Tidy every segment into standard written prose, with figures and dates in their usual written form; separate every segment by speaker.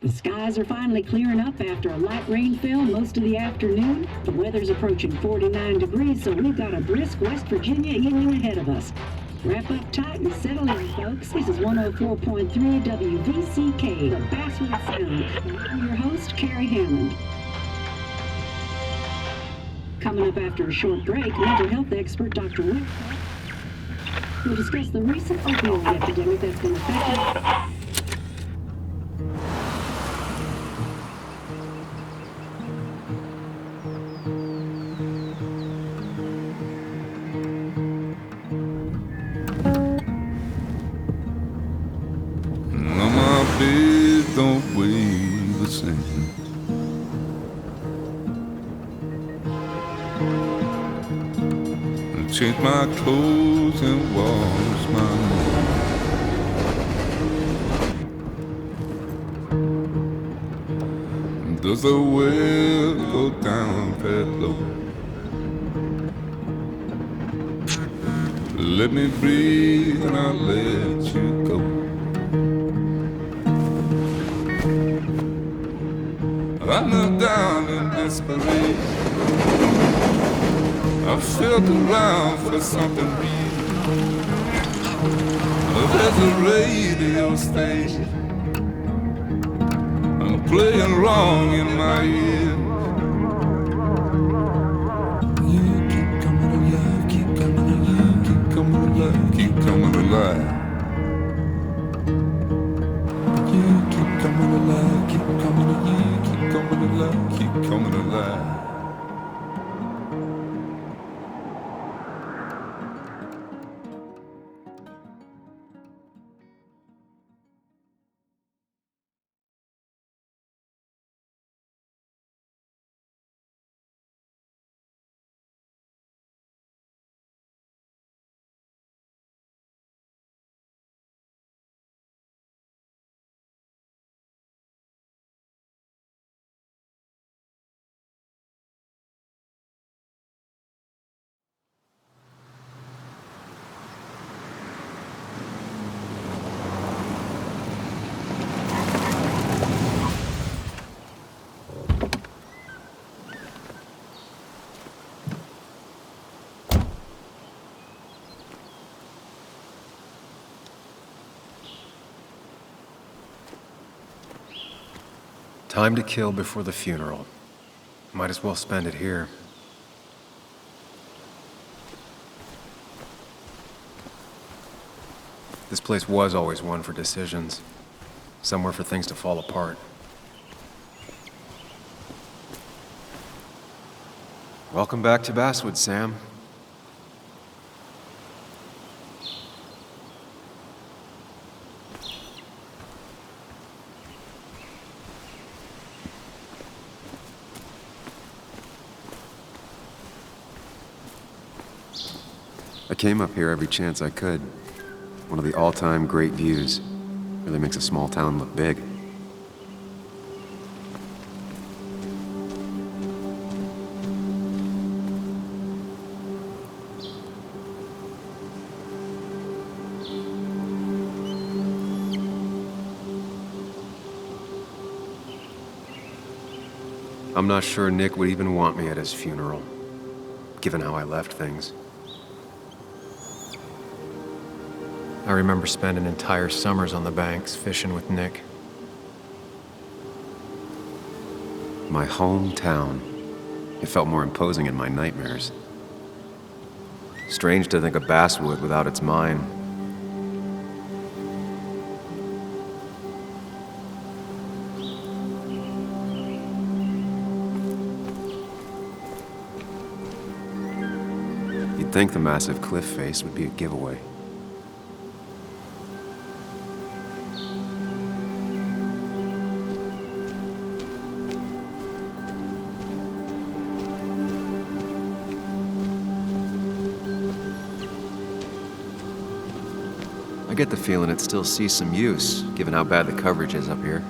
Speaker 1: The skies are finally clearing up after a light rainfall most of the afternoon. The weather's approaching 49 degrees, so we've got a brisk West Virginia evening ahead of us. Wrap up tight and settle in, folks. This is 104.3 WVCK, the Basswood Sound. And I'm your host, Carrie Hammond. Coming up after a short break, mental health expert Dr. Wick will discuss the recent opioid epidemic that's been affecting.
Speaker 2: Don't weigh the same. And change my clothes and wash my hands. Does the well go down that low? Let me breathe and I'll let you go. I knelt down in desperation. I felt around for something real. There's a radio station. I'm playing wrong in my ear. You keep coming alive, keep coming alive, keep coming alive, keep coming alive. You keep coming alive, keep coming alive, keep coming alive, keep coming alive.
Speaker 3: Time to kill before the funeral. Might as well spend it here. This place was always one for decisions. Somewhere for things to fall apart. Welcome back to Basswood, Sam. I came up here every chance I could. One of the all-time great views. Really makes a small town look big. I'm not sure Nick would even want me at his funeral, given how I left things. I remember spending entire summers on the banks fishing with Nick. My hometown. It felt more imposing in my nightmares. Strange to think of Basswood without its mine. You'd think the massive cliff face would be a giveaway. I get the feeling it still sees some use, given how bad the coverage is up here.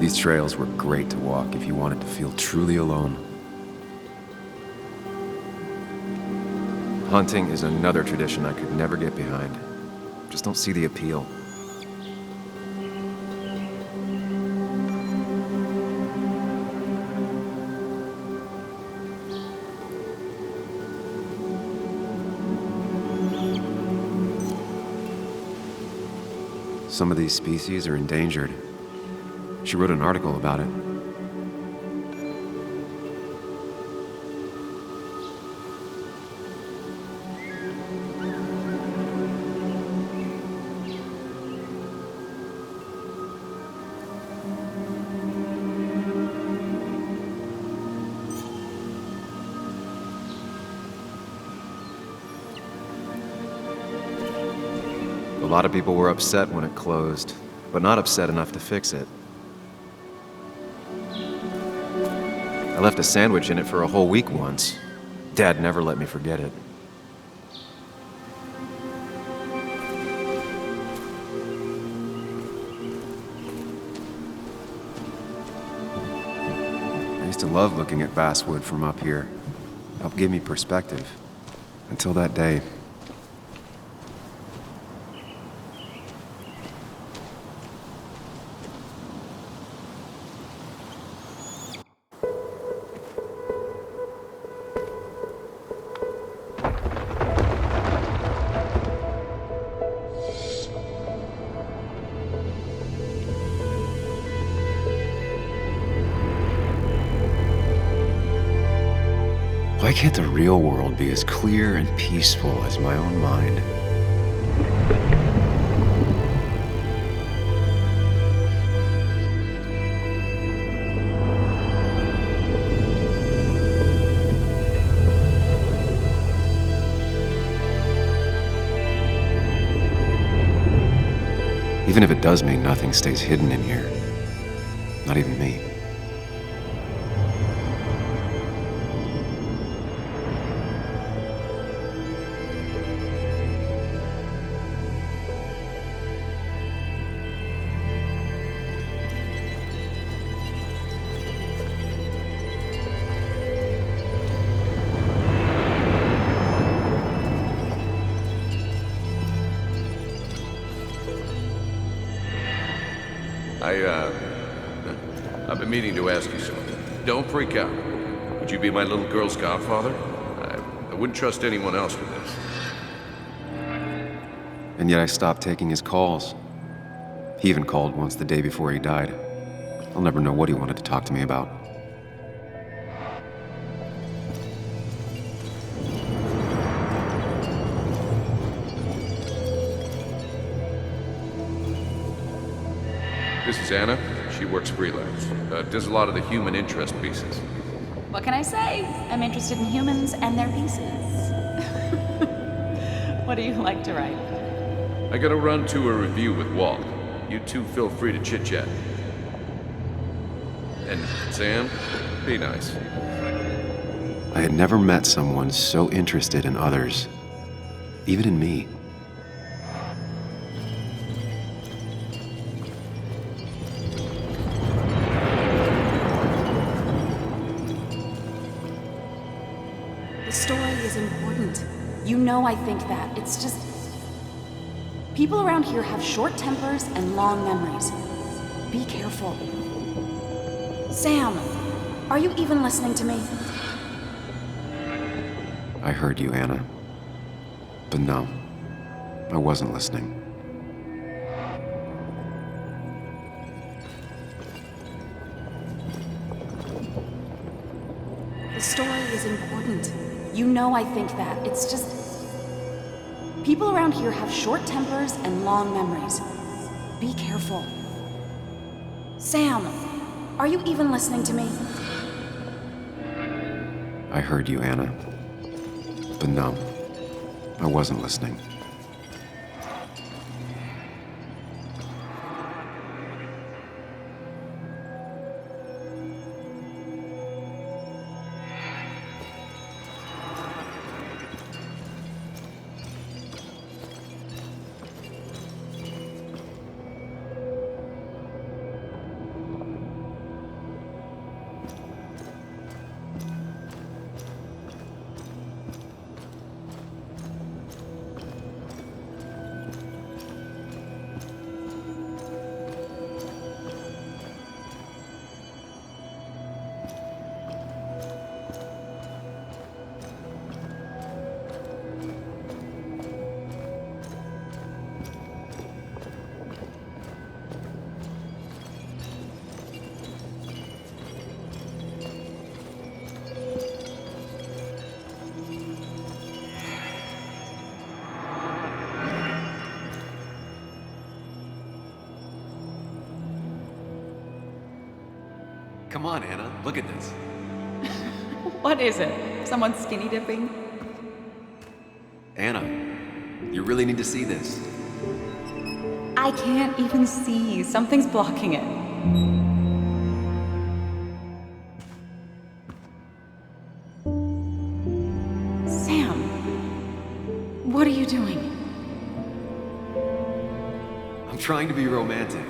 Speaker 3: These trails were great to walk if you wanted to feel truly alone. Hunting is another tradition I could never get behind. Just don't see the appeal. Some of these species are endangered. She wrote an article about it. A lot of people were upset when it closed, but not upset enough to fix it. I left a sandwich in it for a whole week once. Dad never let me forget it. I used to love looking at basswood from up here. It helped give me perspective. Until that day. Why can't the real world be as clear and peaceful as my own mind? Even if it does mean nothing stays hidden in here. Not even me.
Speaker 4: I've been meaning to ask you something. Don't freak out. Would you be my little girl's godfather? I wouldn't trust anyone else with this.
Speaker 3: And yet I stopped taking his calls. He even called once the day before he died. I'll never know what he wanted to talk to me about.
Speaker 4: This is Anna. She works freelance. Does a lot of the human interest pieces.
Speaker 5: What can I say? I'm interested in humans and their pieces. What do you like to write?
Speaker 4: I gotta run to a review with Walt. You two feel free to chit-chat. And Sam, be nice.
Speaker 3: I had never met someone so interested in others, even in me.
Speaker 5: The story is important. You know I think that. It's just... people around here have short tempers and long memories. Be careful. Sam, are you even listening to me?
Speaker 3: I heard you, Anna. But no, I wasn't listening.
Speaker 5: The story is important. You know I think that. It's just... people around here have short tempers and long memories. Be careful. Sam, are you even listening to me?
Speaker 3: I heard you, Anna. But no, I wasn't listening. Come on, Anna, look at this.
Speaker 5: What is it? Someone skinny dipping?
Speaker 3: Anna, you really need to see this.
Speaker 5: I can't even see. Something's blocking it. Sam, what are you doing?
Speaker 3: I'm trying to be romantic.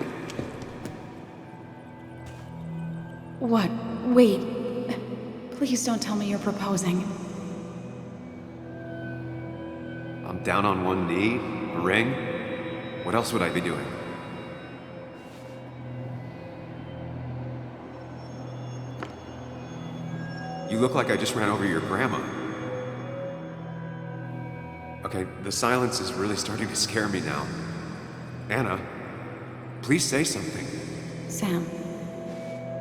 Speaker 5: What? Wait. Please don't tell me you're proposing.
Speaker 3: I'm down on one knee, a ring. What else would I be doing? You look like I just ran over your grandma. Okay, the silence is really starting to scare me now. Anna, please say something.
Speaker 5: Sam,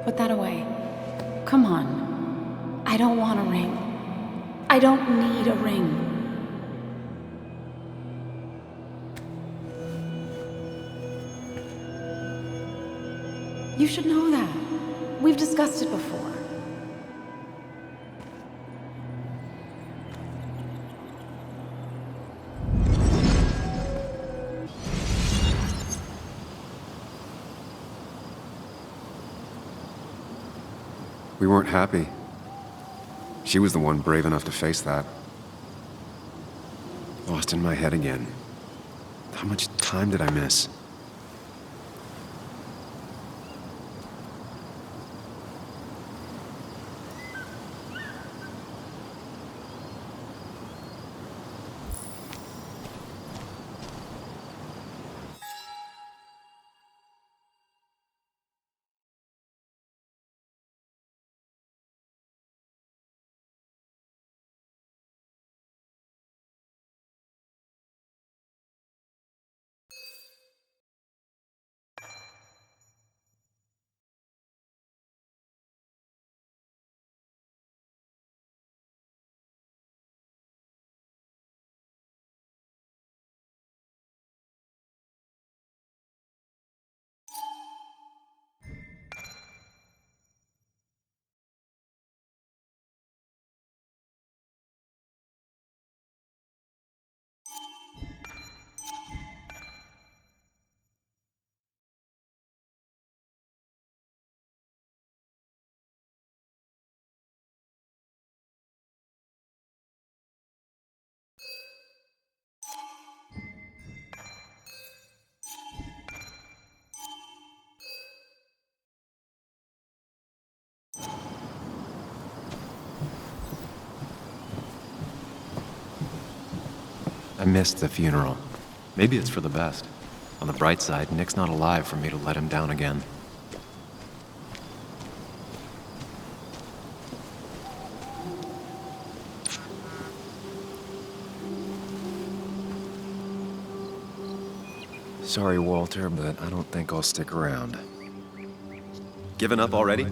Speaker 5: put that away. Come on. I don't want a ring. I don't need a ring. You should know that. We've discussed it before.
Speaker 3: We weren't happy. She was the one brave enough to face that. Lost in my head again. How much time did I miss? I missed the funeral. Maybe it's for the best. On the bright side, Nick's not alive for me to let him down again. Sorry, Walter, but I don't think I'll stick around. Given up already?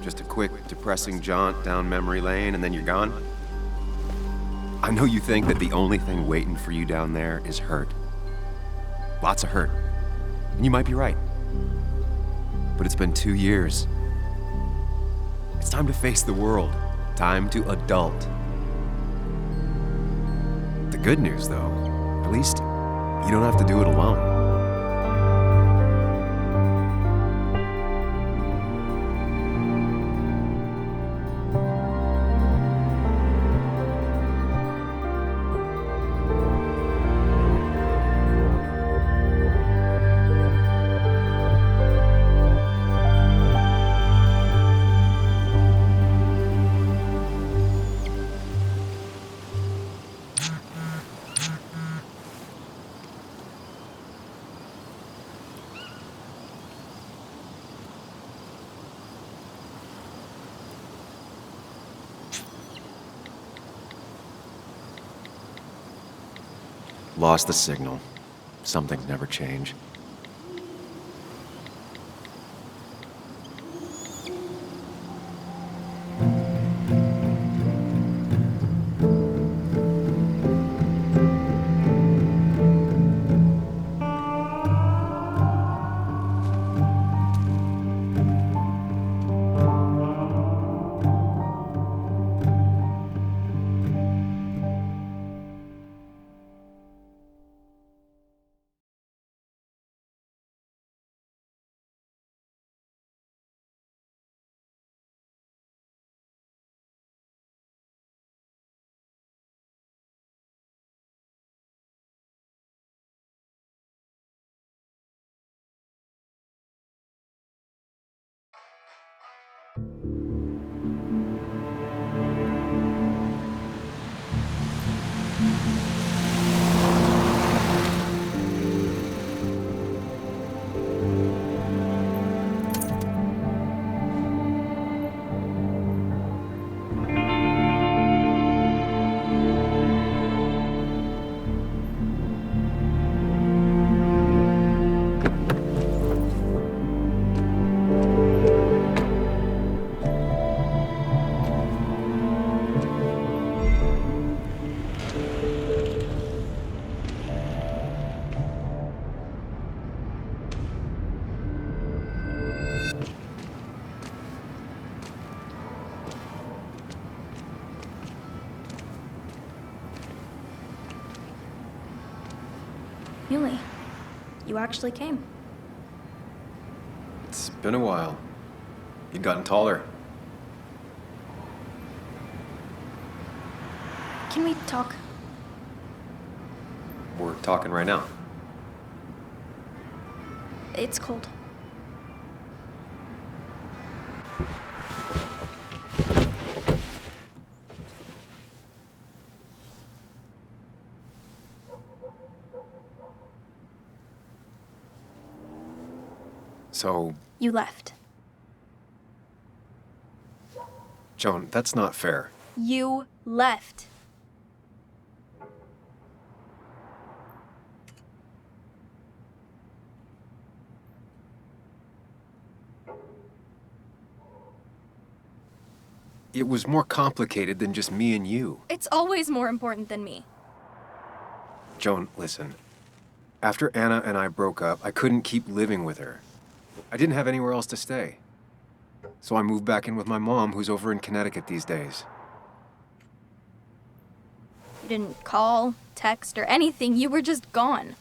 Speaker 3: Just a quick, depressing jaunt down memory lane and then you're gone? I know you think that the only thing waiting for you down there is hurt. Lots of hurt. And you might be right. But it's been 2 years. It's time to face the world. Time to adult. The good news, though, at least you don't have to do it alone. Lost the signal. Some things never change.
Speaker 6: Muley, you actually came.
Speaker 3: It's been a while. You'd gotten taller.
Speaker 6: Can we talk?
Speaker 3: We're talking right now.
Speaker 6: It's cold.
Speaker 3: So,
Speaker 6: You left.
Speaker 3: Joan, that's not fair.
Speaker 6: You left.
Speaker 3: It was more complicated than just me and you.
Speaker 6: It's always more important than me.
Speaker 3: Joan, listen. After Anna and I broke up, I couldn't keep living with her. I didn't have anywhere else to stay. So I moved back in with my mom, who's over in Connecticut these days.
Speaker 6: You didn't call, text, or anything. You were just gone.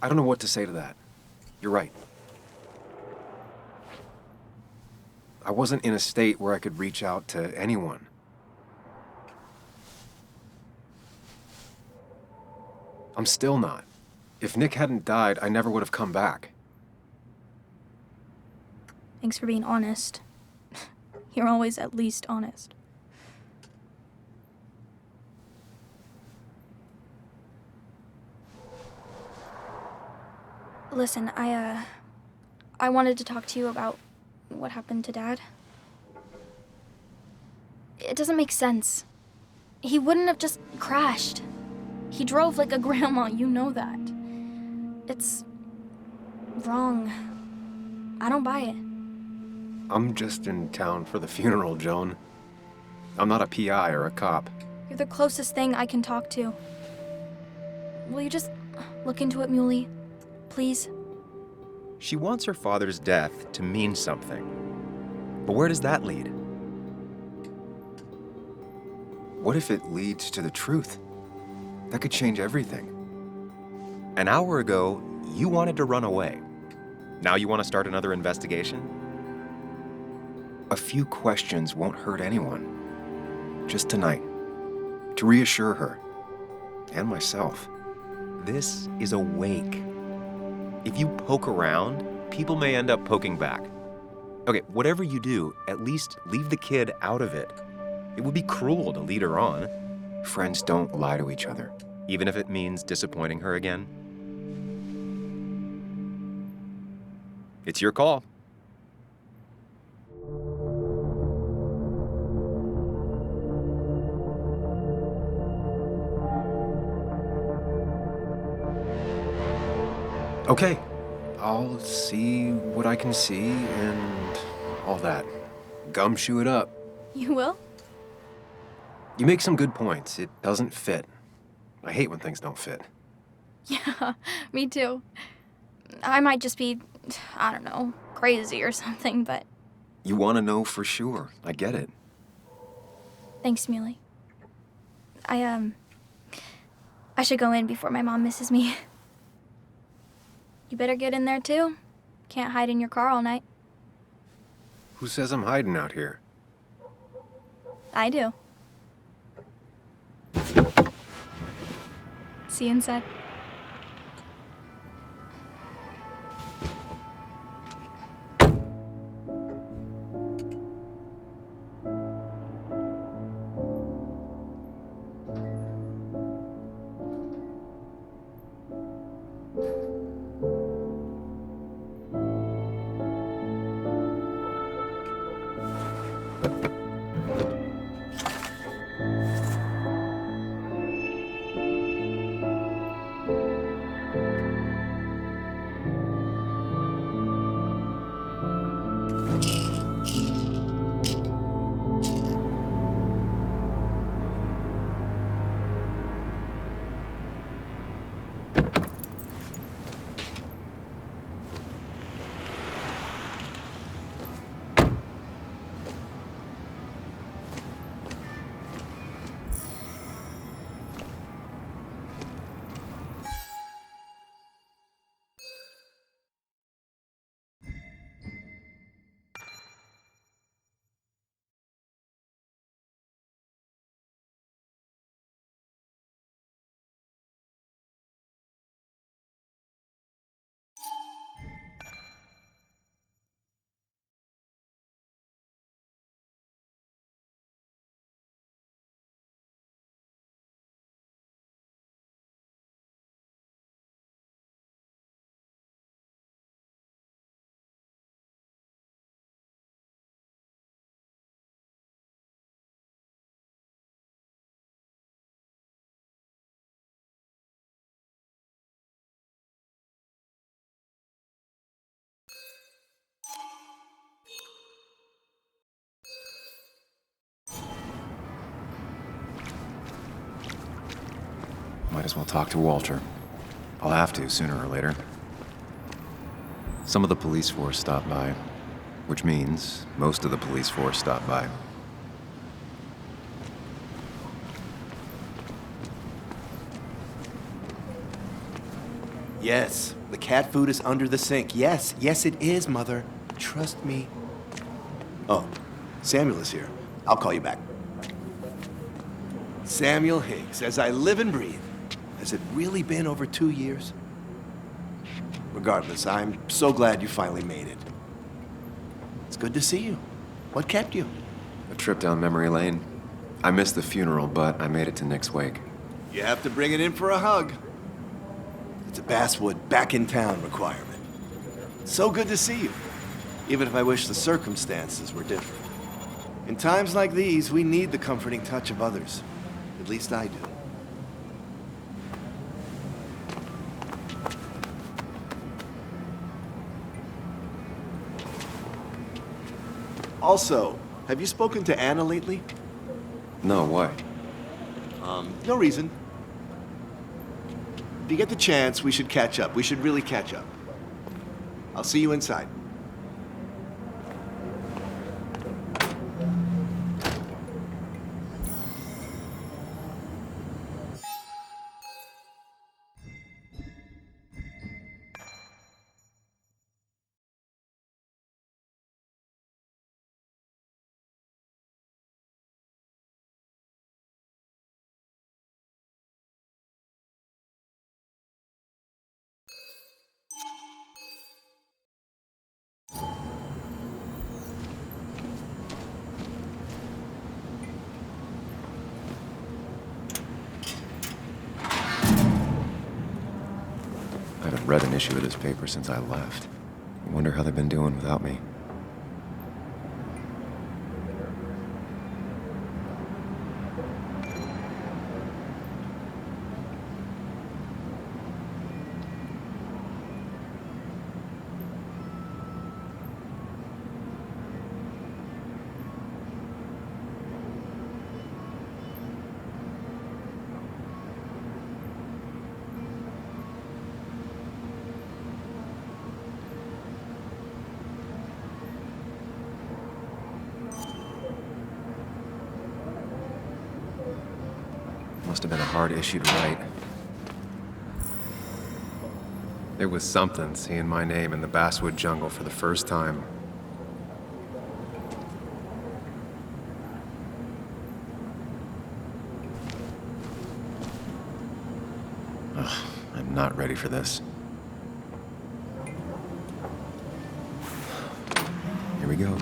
Speaker 3: I don't know what to say to that. You're right. I wasn't in a state where I could reach out to anyone. I'm still not. If Nick hadn't died, I never would have come back.
Speaker 6: Thanks for being honest. You're always at least honest. Listen, I wanted to talk to you about what happened to Dad. It doesn't make sense. He wouldn't have just crashed. He drove like a grandma, you know that. It's wrong. I don't buy it.
Speaker 3: I'm just in town for the funeral, Joan. I'm not a PI or a cop.
Speaker 6: You're the closest thing I can talk to. Will you just look into it, Muley? Please?
Speaker 7: She wants her father's death to mean something. But where does that lead?
Speaker 3: What if it leads to the truth? That could change everything.
Speaker 7: An hour ago, you wanted to run away. Now you want to start another investigation?
Speaker 3: A few questions won't hurt anyone. Just tonight. To reassure her. And myself.
Speaker 7: This is a wake. If you poke around, people may end up poking back. Okay, whatever you do, at least leave the kid out of it. It would be cruel to lead her on.
Speaker 3: Friends don't lie to each other.
Speaker 7: Even if it means disappointing her again. It's your call.
Speaker 3: Okay, I'll see what I can see and all that. Gumshoe it up.
Speaker 6: You will?
Speaker 3: You make some good points. It doesn't fit. I hate when things don't fit.
Speaker 6: Yeah, me too. I might just be, I don't know, crazy or something, but
Speaker 3: You want to know for sure. I get it.
Speaker 6: thanks, Muley. I should go in before my mom misses me. You better get in there too. Can't hide in your car all night.
Speaker 3: Who says I'm hiding out here?
Speaker 6: I do. See you inside.
Speaker 3: Might as well talk to Walter. I'll have to, sooner or later. Some of the police force stopped by, which means most of the police force stopped by.
Speaker 8: Yes, the cat food is under the sink. Yes, yes it is, Mother. Trust me. Oh, Samuel is here. I'll call you back. Samuel Higgs, as I live and breathe. Has it really been over 2 years? Regardless, I'm so glad you finally made it. It's good to see you. What kept you?
Speaker 3: A trip down memory lane. I missed the funeral, but I made it to Nick's wake.
Speaker 8: You have to bring it in for a hug. It's a Basswood back in town requirement. So good to see you, even if I wish the circumstances were different. In times like these, we need the comforting touch of others. At least I do. Also, have you spoken to Anna lately?
Speaker 3: No, why?
Speaker 8: No reason. If you get the chance, we should catch up. We should really catch up. I'll see you inside.
Speaker 3: I haven't read an issue of this paper since I left. I wonder how they've been doing without me. Must have been a hard issue to write. It was something seeing my name in the Basswood jungle for the first time. Ugh, I'm not ready for this. Here we go.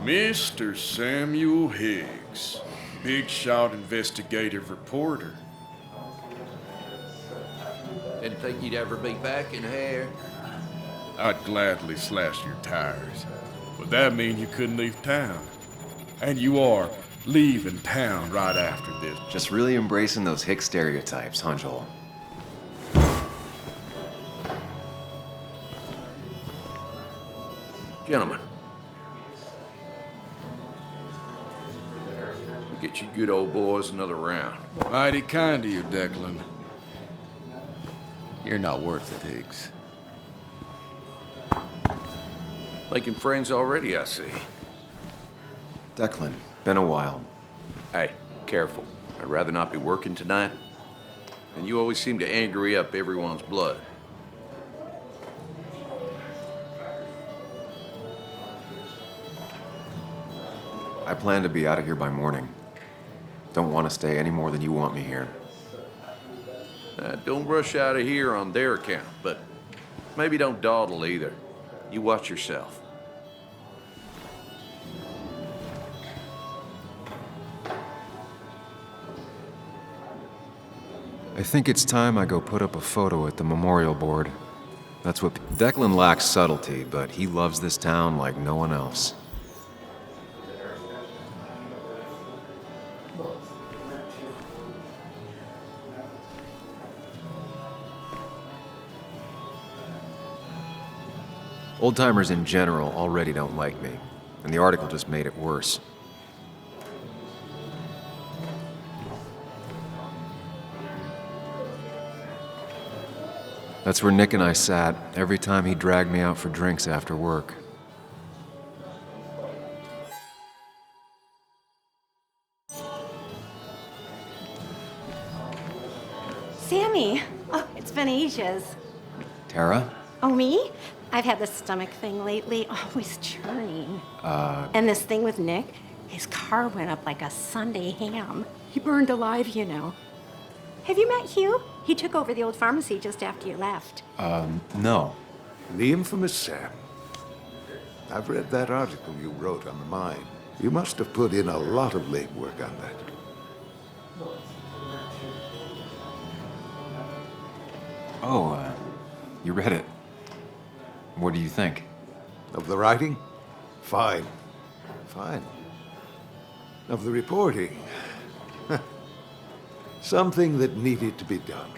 Speaker 9: Mr. Samuel Higgs, big shot investigative reporter.
Speaker 4: Didn't think you'd ever be back in here.
Speaker 9: I'd gladly slash your tires, but that mean you couldn't leave town. And you are leaving town right after this.
Speaker 3: Just really embracing those hick stereotypes, huh, Joel?
Speaker 4: Gentlemen. We'll get you good old boys another round.
Speaker 9: Mighty kind of you, Declan. You're not worth it, Higgs.
Speaker 4: Making friends already, I see.
Speaker 3: Declan, been a while.
Speaker 4: Hey, careful. I'd rather not be working tonight. And you always seem to angry up everyone's blood.
Speaker 3: I plan to be out of here by morning. Don't want to stay any more than you want me here.
Speaker 4: Don't rush out of here on their account, but maybe don't dawdle either. You watch yourself.
Speaker 3: I think it's time I go put up a photo at the memorial board. That's what... Declan lacks subtlety, but he loves this town like no one else. Old-timers in general already don't like me, and the article just made it worse. That's where Nick and I sat every time he dragged me out for drinks after work.
Speaker 10: Sammy! Oh, it's been ages.
Speaker 3: Tara?
Speaker 10: Oh, me? I've had this stomach thing lately, always churning. And this thing with Nick, his car went up like a Sunday ham. He burned alive, you know. Have you met Hugh? He took over the old pharmacy just after you left.
Speaker 3: No.
Speaker 11: The infamous Sam. I've read that article you wrote on the mine. You must have put in a lot of legwork on that.
Speaker 3: Oh, you read it. What do you think?
Speaker 11: Of the writing? Fine. Fine. Of the reporting? Something that needed to be done.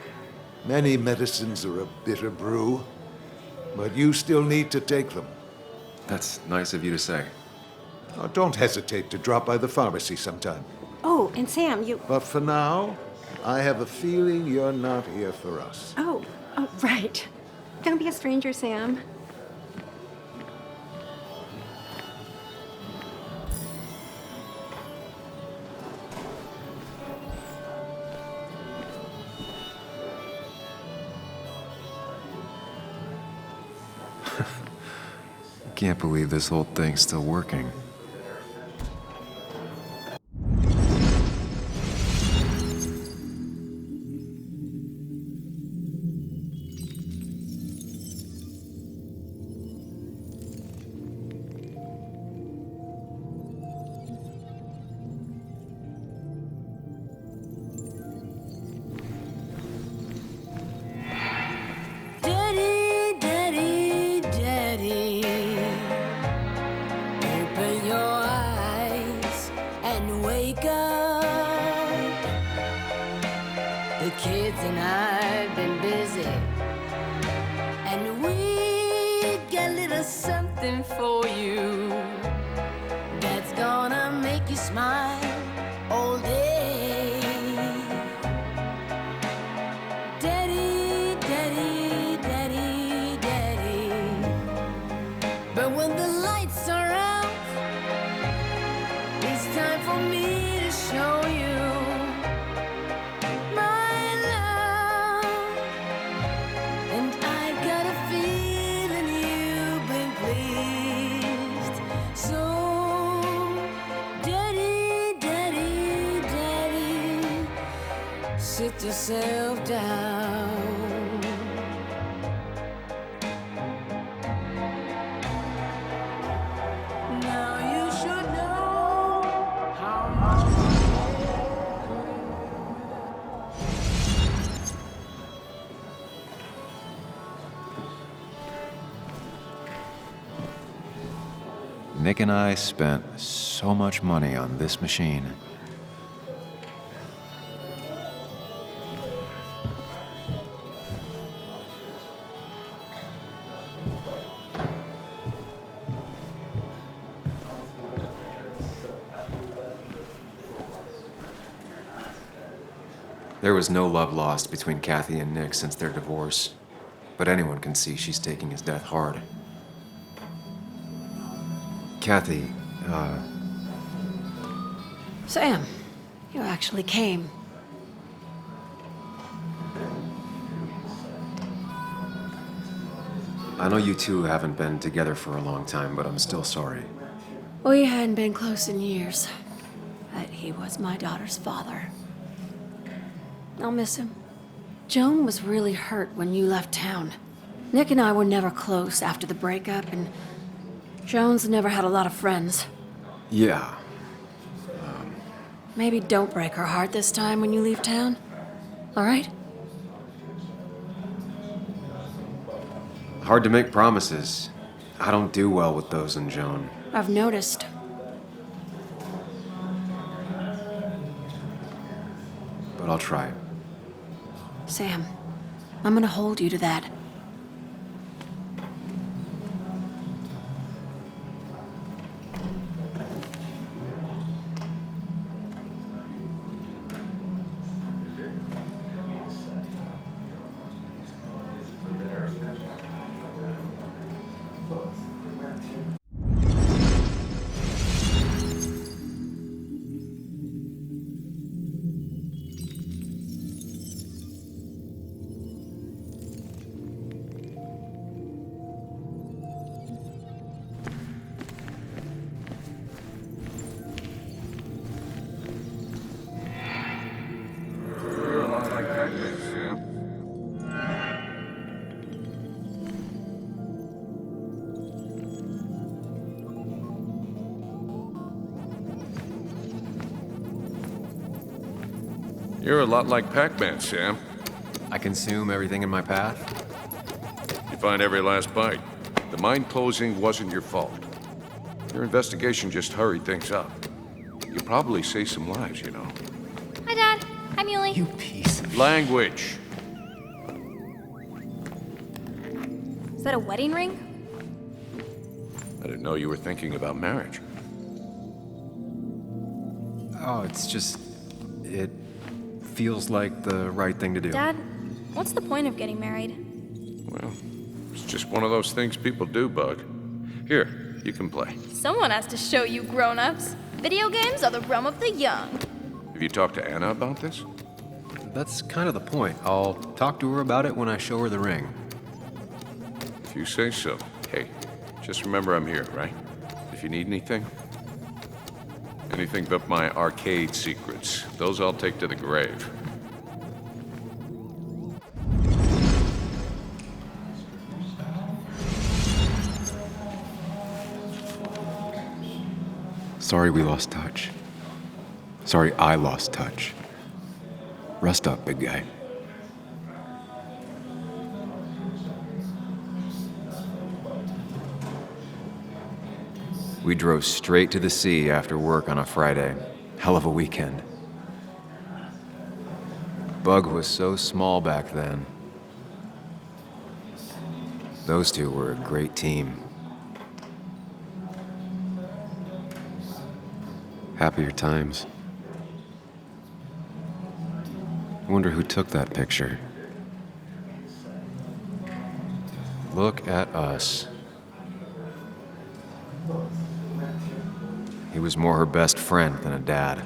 Speaker 11: Many medicines are a bitter brew, but you still need to take them.
Speaker 3: That's nice of you to say.
Speaker 11: Oh, don't hesitate to drop by the pharmacy sometime.
Speaker 10: Oh, and Sam, you...
Speaker 11: But for now, I have a feeling you're not here for us.
Speaker 10: Oh, right. Don't be a stranger, Sam.
Speaker 3: Can't believe this whole thing's still working.
Speaker 12: Daddy, daddy, daddy. Open your eyes and wake up. The kids and I've been busy, and we got a little something for you that's gonna make you smile all day. Daddy, daddy, daddy, daddy. But when the lights are out, it's time for me to show you my love. And I've got a feeling you've been pleased. So, daddy, daddy, daddy, sit yourself down. Now you should
Speaker 3: Nick and I spent so much money on this machine. There was no love lost between Kathy and Nick since their divorce, but anyone can see she's taking his death hard. Kathy,
Speaker 10: Sam, you actually came.
Speaker 3: I know you two haven't been together for a long time, but I'm still sorry.
Speaker 10: We hadn't been close in years, but he was my daughter's father. I'll miss him. Joan was really hurt when you left town. Nick and I were never close after the breakup, and Joan's never had a lot of friends.
Speaker 3: Yeah.
Speaker 10: Maybe don't break her heart this time when you leave town. All right?
Speaker 3: Hard to make promises. I don't do well with those in Joan.
Speaker 10: I've noticed.
Speaker 3: But I'll try.
Speaker 10: Sam, I'm gonna hold you to that.
Speaker 4: You're a lot like Pac-Man, Sam.
Speaker 3: I consume everything in my path?
Speaker 4: You find every last bite. The mine closing wasn't your fault. Your investigation just hurried things up. You probably saved some lives, you know.
Speaker 6: Hi, Dad. Hi, Muley.
Speaker 3: You piece of...
Speaker 4: Language.
Speaker 6: Is that a wedding ring?
Speaker 4: I didn't know you were thinking about marriage.
Speaker 3: Oh, it's just... It feels like the right thing to do.
Speaker 6: Dad, what's the point of getting married?
Speaker 4: Well, it's just one of those things people do, Bug. Here, you can play.
Speaker 6: Someone has to show you grown-ups. Video games are the realm of the young.
Speaker 4: Have you talked to Anna about this?
Speaker 3: That's kind of the point. I'll talk to her about it when I show her the ring.
Speaker 4: If you say so. Hey, just remember I'm here, right? If you need anything. Anything but my arcade secrets. Those I'll take to the grave.
Speaker 3: Sorry we lost touch. Sorry I lost touch. Rest up, big guy. We drove straight to the sea after work on a Friday. Hell of a weekend. Bug was so small back then. Those two were a great team. Happier times. I wonder who took that picture. Look at us. He was more her best friend than a dad.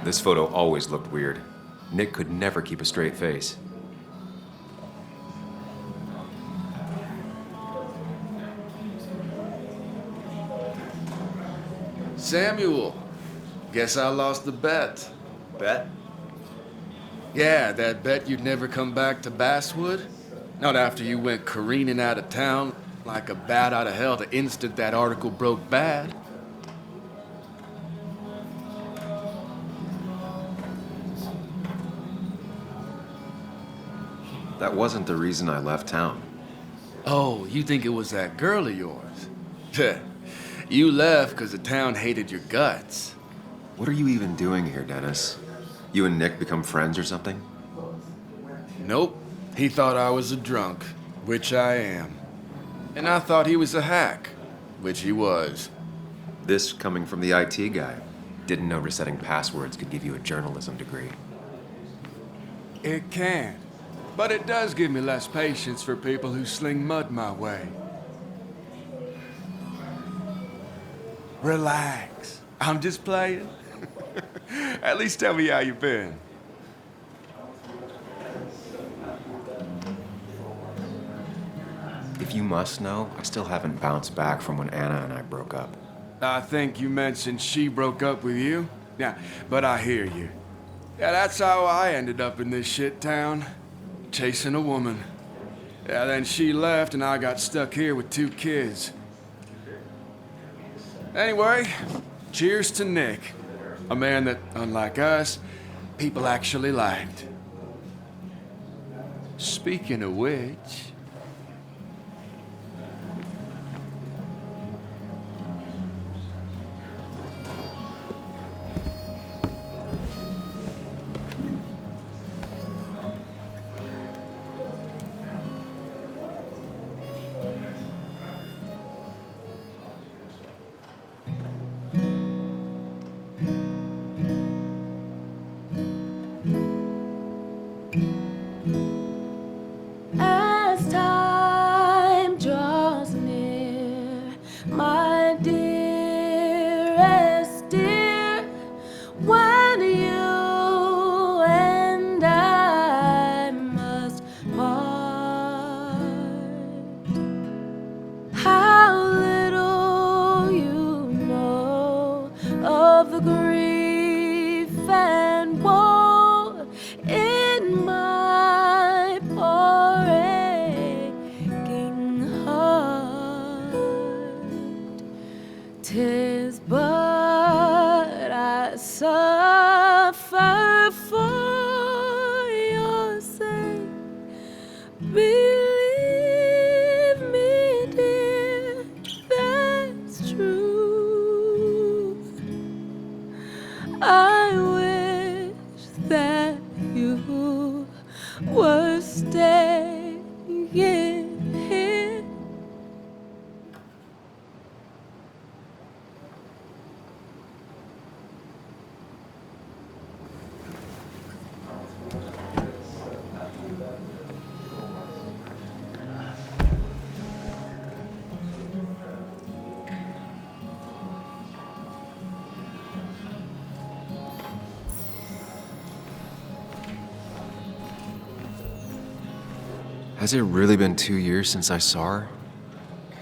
Speaker 3: This photo always looked weird. Nick could never keep a straight face.
Speaker 13: Samuel, guess I lost the bet.
Speaker 8: Bet?
Speaker 13: Yeah, that bet you'd never come back to Basswood. Not after you went careening out of town like a bat out of hell the instant that article broke bad.
Speaker 3: That wasn't the reason I left town.
Speaker 13: Oh, you think it was that girl of yours? You left because the town hated your guts.
Speaker 3: What are you even doing here, Dennis? You and Nick become friends or something?
Speaker 13: Nope. He thought I was a drunk, which I am. And I thought he was a hack, which he was.
Speaker 3: This coming from the IT guy. Didn't know resetting passwords could give you a journalism degree.
Speaker 13: It can. But it does give me less patience for people who sling mud my way. Relax. I'm just playing. At least tell me how you been.
Speaker 3: If you must know, I still haven't bounced back from when Anna and I broke up.
Speaker 13: I think you mentioned she broke up with you. Yeah, but I hear you. Yeah, that's how I ended up in this shit town. Chasing a woman. Yeah, then she left and I got stuck here with 2 kids. Anyway, cheers to Nick. A man that, unlike us, people actually liked. Speaking of which...
Speaker 12: As time draws near, my dearest dear, when you and I must part, how little you know of the grief and woe in my poor aching heart. 'Tis but I suffer for your sake. Believe me, dear, that's true. I wish that you were staying here.
Speaker 3: Has it really been 2 years since I saw her?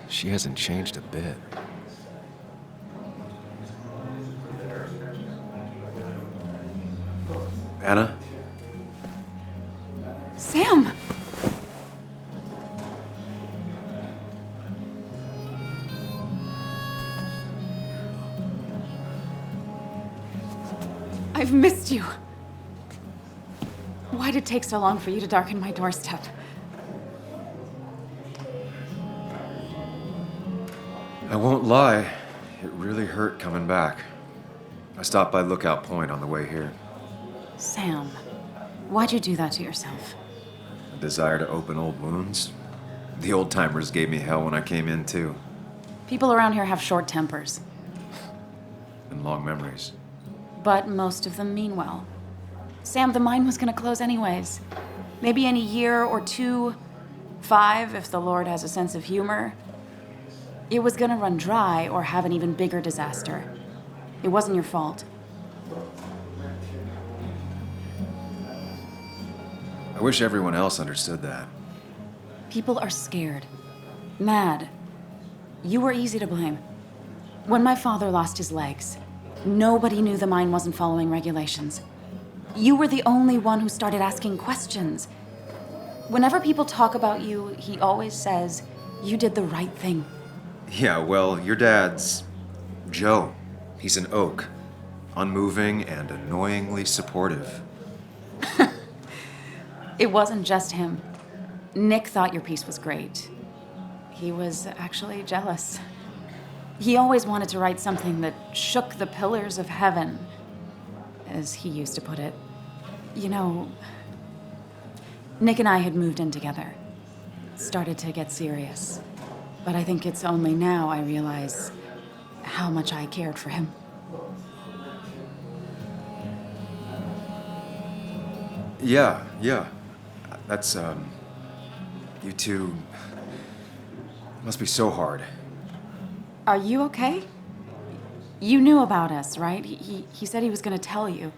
Speaker 3: She hasn't changed a bit. Anna?
Speaker 5: Sam! I've missed you. Why'd it take so long for you to darken my doorstep?
Speaker 3: I won't lie, it really hurt coming back. I stopped by Lookout Point on the way here.
Speaker 5: Sam, why'd you do that to yourself?
Speaker 3: A desire to open old wounds. The old-timers gave me hell when I came in, too.
Speaker 5: People around here have short tempers,
Speaker 3: And long memories.
Speaker 5: but most of them mean well. Sam, the mine was gonna close anyways. Maybe in a year or 2, 5, if the Lord has a sense of humor. It was gonna run dry or have an even bigger disaster. It wasn't your fault.
Speaker 3: I wish everyone else understood that.
Speaker 5: People are scared. Mad. You were easy to blame. When my father lost his legs, nobody knew the mine wasn't following regulations. You were the only one who started asking questions. Whenever people talk about you, he always says, you did the right thing.
Speaker 3: Yeah, well, your dad's Joe. He's an oak. Unmoving and annoyingly supportive.
Speaker 5: It wasn't just him. Nick thought your piece was great. He was actually jealous. He always wanted to write something that shook the pillars of heaven, as he used to put it. You know, Nick and I had moved in together. Started to get serious. But I think it's only now I realize how much I cared for him.
Speaker 3: Yeah. That's, you two must be so hard.
Speaker 5: Are you okay? You knew about us, right? He said he was gonna tell you.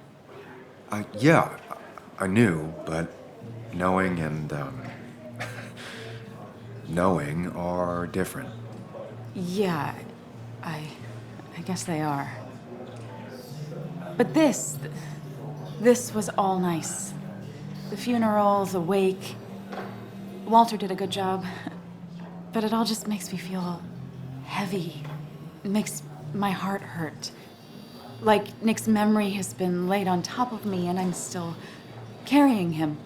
Speaker 3: Yeah, I knew, but knowing and, knowing are different.
Speaker 5: Yeah, I guess they are. But this was all nice. The funeral, the wake. Walter did a good job. But it all just makes me feel heavy. It makes my heart hurt. Like Nick's memory has been laid on top of me and I'm still carrying him.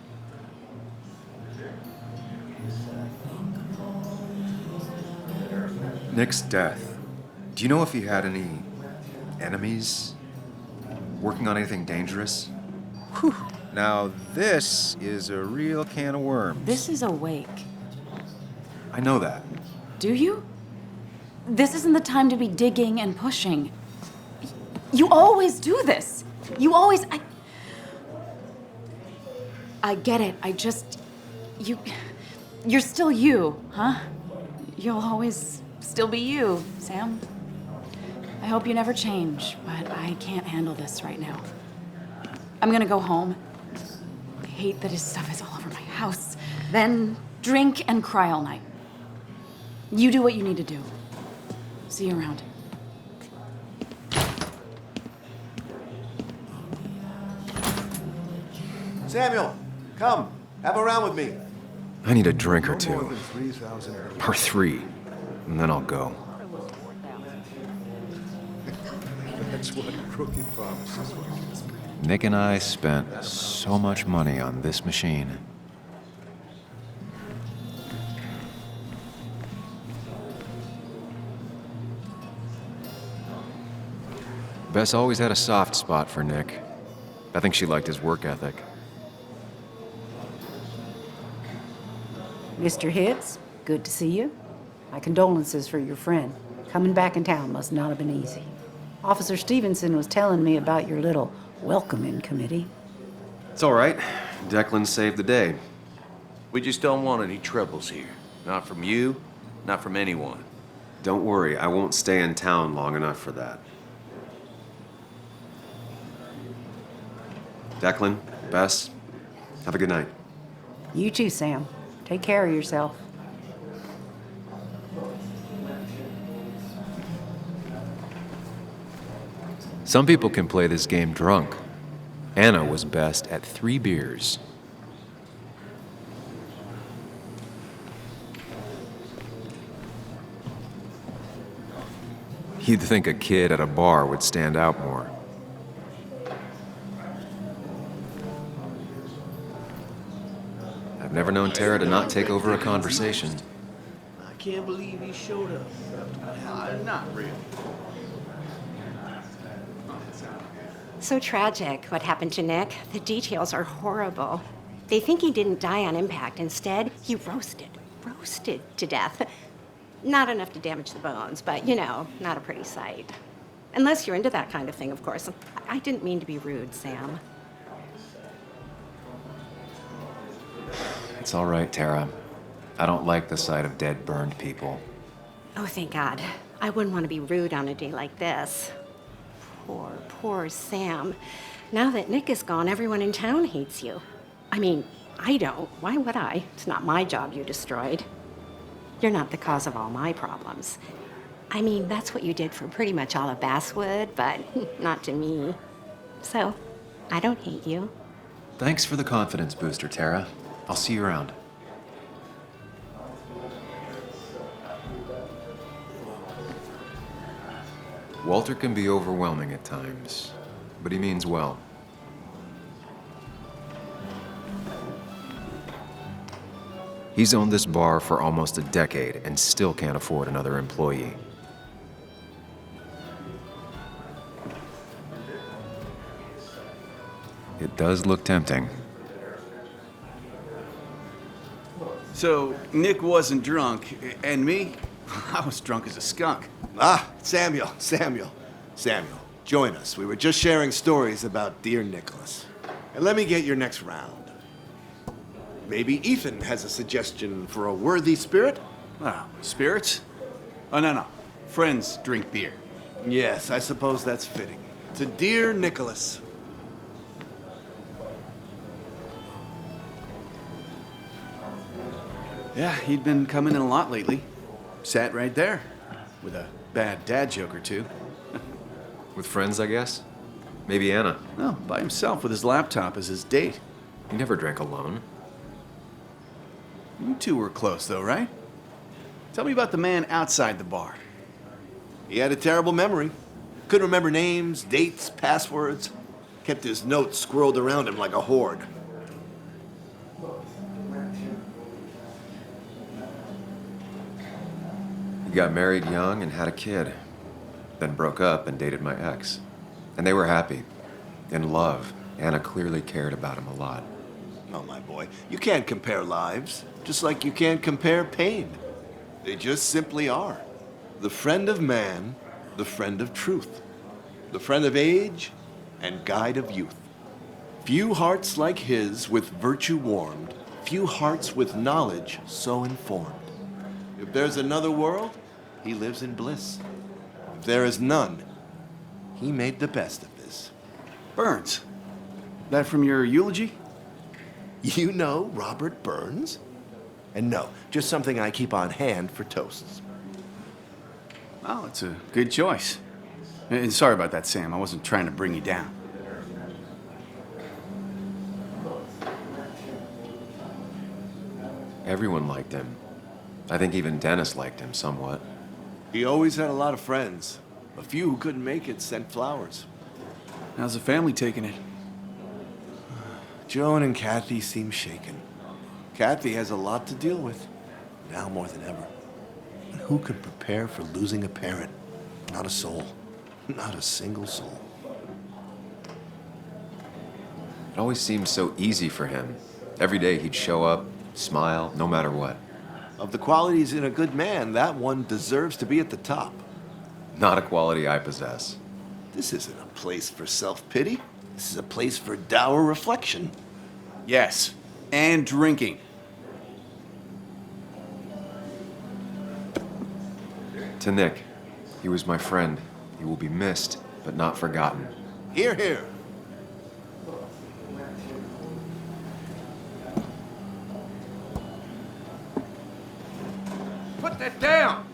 Speaker 3: Nick's death. Do you know if he had any enemies? Working on anything dangerous? Whew. Now this is a real can of worms.
Speaker 5: This is a wake.
Speaker 3: I know that.
Speaker 5: Do you? This isn't the time to be digging and pushing. You always do this. You always... I get it. You're still you, huh? You'll always still be you, Sam. I hope you never change, but I can't handle this right now. I'm gonna go home. I hate that his stuff is all over my house. Then drink and cry all night. You do what you need to do. See you around.
Speaker 8: Samuel, come. Have a round with me.
Speaker 3: I need a drink or
Speaker 11: No more
Speaker 3: two.
Speaker 11: than 3,000 earnings.
Speaker 3: Or 3. And then I'll go.
Speaker 11: That's what crooked promises were.
Speaker 3: Nick and I spent so much money on this machine. Bess always had a soft spot for Nick. I think she liked his work ethic.
Speaker 14: Mr. Hicks, good to see you. My condolences for your friend. Coming back in town must not have been easy. Officer Stevenson was telling me about your little welcoming committee.
Speaker 3: It's all right. Declan saved the day.
Speaker 4: We just don't want any troubles here. Not from you, not from anyone.
Speaker 3: Don't worry, I won't stay in town long enough for that. Declan, Bess, have a good night.
Speaker 14: You too, Sam. Take care of yourself.
Speaker 3: Some people can play this game drunk. Anna was best at 3 beers. You'd think a kid at a bar would stand out more. I've never known Tara to not take over a conversation.
Speaker 15: I can't believe he showed up. Not really.
Speaker 10: So tragic what happened to Nick. The details are horrible. They think he didn't die on impact. Instead, he roasted to death. Not enough to damage the bones, but you know, not a pretty sight. Unless you're into that kind of thing, of course. I didn't mean to be rude, Sam.
Speaker 3: It's all right, Tara. I don't like the sight of dead, burned people.
Speaker 10: Oh, thank God. I wouldn't want to be rude on a day like this. Poor Sam. Now that Nick is gone, everyone in town hates you. I mean, I don't. Why would I? It's not my job you destroyed. You're not the cause of all my problems. I mean, that's what you did for pretty much all of Basswood, but not to me. So, I don't hate you.
Speaker 3: Thanks for the confidence booster, Tara. I'll see you around. Walter can be overwhelming at times, but he means well. He's owned this bar for almost a decade and still can't afford another employee. It does look tempting.
Speaker 15: So, Nick wasn't drunk, and me? I was drunk as a skunk.
Speaker 8: Ah, Samuel, join us. We were just sharing stories about dear Nicholas. And let me get your next round. Maybe Ethan has a suggestion for a worthy spirit?
Speaker 15: Oh, spirits? Oh, no. Friends drink beer.
Speaker 8: Yes, I suppose that's fitting. To dear Nicholas.
Speaker 15: Yeah, he'd been coming in a lot lately. Sat right there, with a bad dad joke or two.
Speaker 3: With friends, I guess? Maybe Anna.
Speaker 15: No, by himself with his laptop as his date.
Speaker 3: He never drank alone.
Speaker 15: You two were close, though, right? Tell me about the man outside the bar.
Speaker 8: He had a terrible memory. Couldn't remember names, dates, passwords. Kept his notes squirreled around him like a hoard.
Speaker 3: He got married young and had a kid. Then broke up and dated my ex. And they were happy. In love. Anna clearly cared about him a lot.
Speaker 8: Oh, my boy, you can't compare lives, just like you can't compare pain. They just simply are. The friend of man, the friend of truth. The friend of age and guide of youth. Few hearts like his with virtue warmed, few hearts with knowledge so informed. If there's another world, he lives in bliss. If there is none, he made the best of this.
Speaker 15: Burns. That from your eulogy?
Speaker 8: You know Robert Burns? And no, just something I keep on hand for toasts.
Speaker 15: Well, it's a good choice. And sorry about that, Sam. I wasn't trying to bring you down.
Speaker 3: Everyone liked him. I think even Dennis liked him somewhat.
Speaker 8: He always had a lot of friends. A few who couldn't make it sent flowers.
Speaker 15: How's the family taking it?
Speaker 8: Joan and Kathy seem shaken. Kathy has a lot to deal with, now more than ever. And who could prepare for losing a parent? Not a soul. Not a single soul.
Speaker 3: It always seemed so easy for him. Every day he'd show up, smile, no matter what.
Speaker 8: Of the qualities in a good man, that one deserves to be at the top.
Speaker 3: Not a quality I possess.
Speaker 8: This isn't a place for self-pity. This is a place for dour reflection.
Speaker 15: Yes, and drinking.
Speaker 3: To Nick, he was my friend. He will be missed, but not forgotten.
Speaker 8: Hear, hear.
Speaker 16: Put that down.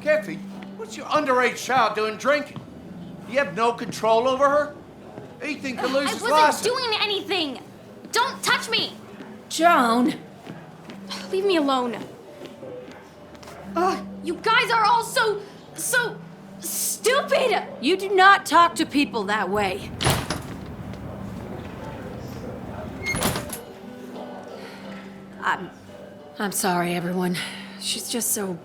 Speaker 16: Kathy, what's your underage child doing drinking? You have no control over her? Ethan could lose his
Speaker 17: I
Speaker 16: license.
Speaker 17: wasn't doing anything. Don't touch me.
Speaker 12: Joan.
Speaker 17: Leave me alone. Ugh, you guys are all so stupid.
Speaker 12: You do not talk to people that way. I'm sorry, everyone. She's just so...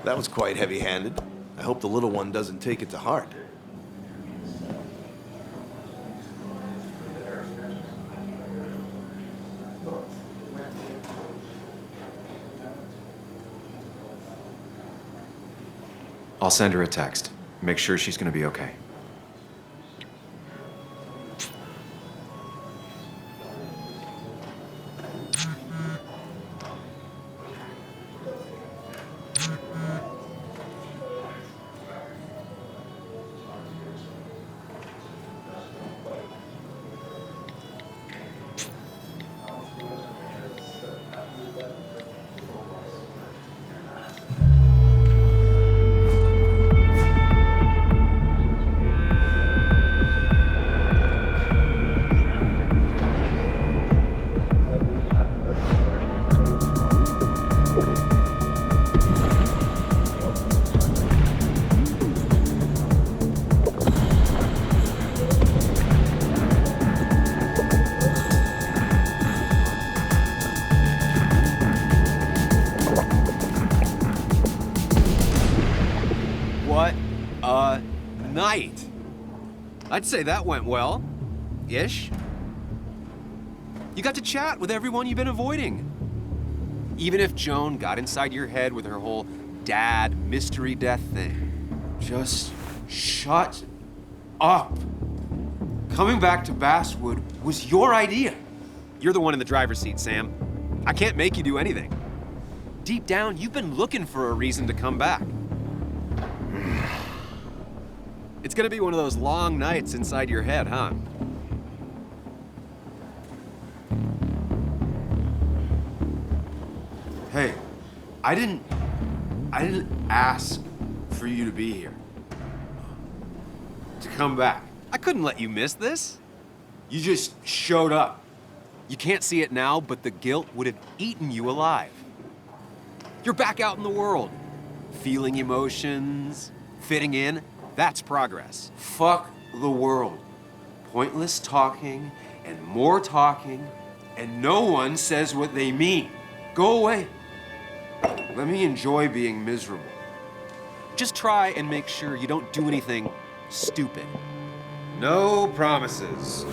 Speaker 8: That was quite heavy-handed. I hope the little one doesn't take it to heart.
Speaker 3: I'll send her a text. Make sure she's gonna be okay. I'd say that went well. Ish. You got to chat with everyone you've been avoiding. Even if Joan got inside your head with her whole dad mystery death thing. Just shut up. Coming back to Basswood was your idea. You're the one in the driver's seat, Sam. I can't make you do anything. Deep down, you've been looking for a reason to come back. It's gonna be one of those long nights inside your head, huh? Hey, I didn't ask for you to be here. To come back. I couldn't let you miss this. You just showed up. You can't see it now, but the guilt would have eaten you alive. You're back out in the world. Feeling emotions, fitting in. That's progress. Fuck the world. Pointless talking and more talking, and no one says what they mean. Go away. Let me enjoy being miserable. Just try and make sure you don't do anything stupid. No promises.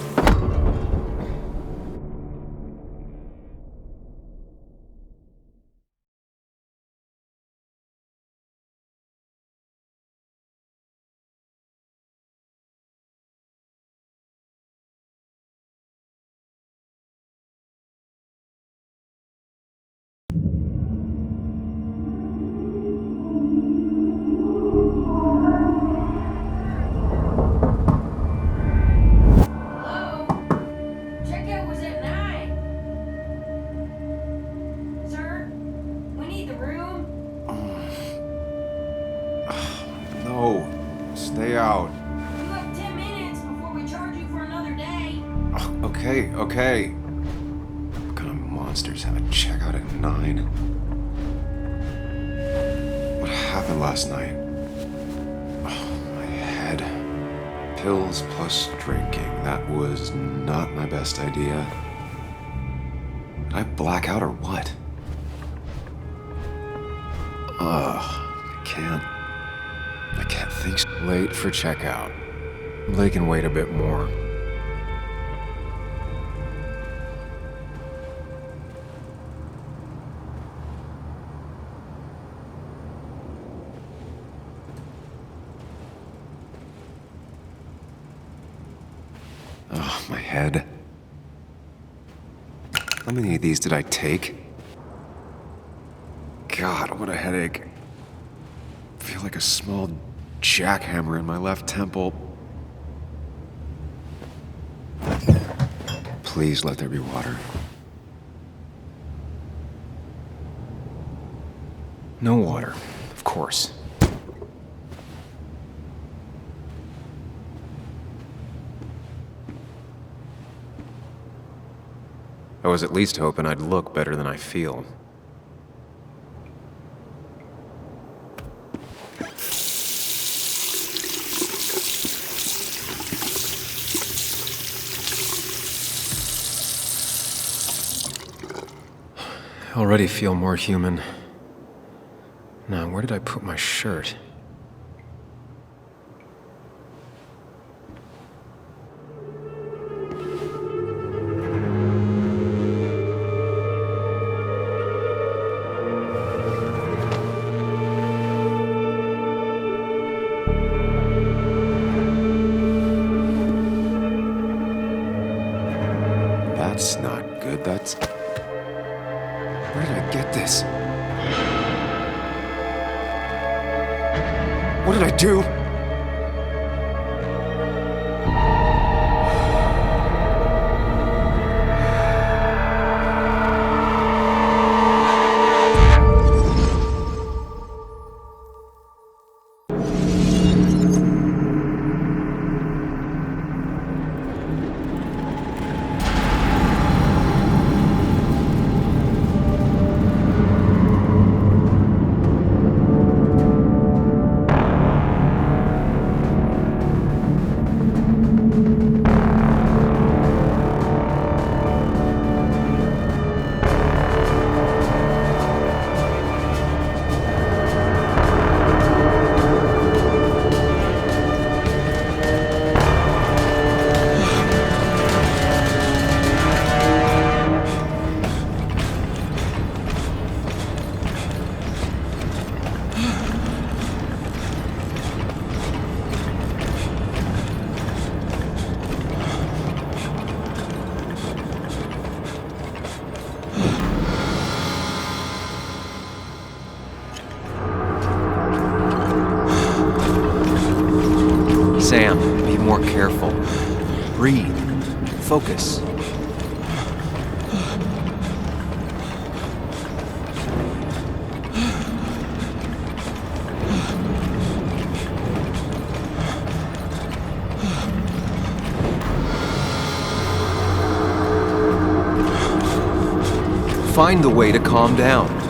Speaker 12: Checkout was at 9. Sir, we need the room.
Speaker 3: No, stay out.
Speaker 12: You have 10 minutes before we charge you for another day.
Speaker 3: Okay. What kind of monsters have a checkout at 9? What happened last night? Oh, my head. Pills plus drinking. That was not my best idea. Did I black out or what? I can't think. Late for checkout. They can wait a bit more. Oh, my head. How many of these did I take? God, what a headache. I feel like a small jackhammer in my left temple. Please let there be water. No water, of course. I was at least hoping I'd look better than I feel. I already feel more human. Now, where did I put my shirt? That's not good. That's... Where did I get this? What did I do?
Speaker 7: careful. Breathe. Focus. Find the way to calm down.